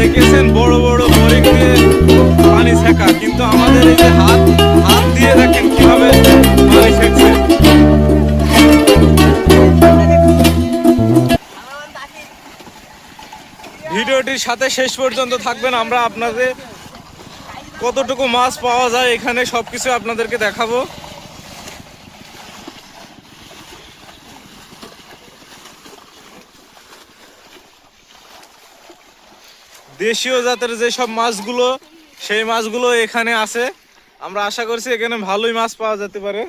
দেখেছেন বড় বড় বোরিং দিয়ে পানি ছেঁকা, কিন্তু আমাদের এই যে হাত দিয়ে দেখেন কিভাবে পানি ছেঁকছে। ভিডিওটির সাথে শেষ পর্যন্ত থাকবেন, আমরা আপনাদের কতটুকু মাছ পাওয়া যায় এখানে সবকিছু আপনাদেরকে দেখাবো। দেশীয় জাতের যেসব মাছগুলো, সেই মাছগুলো এখানে আছে। আমরা আশা করছি এখানে ভালোই মাছ পাওয়া যেতে পারে।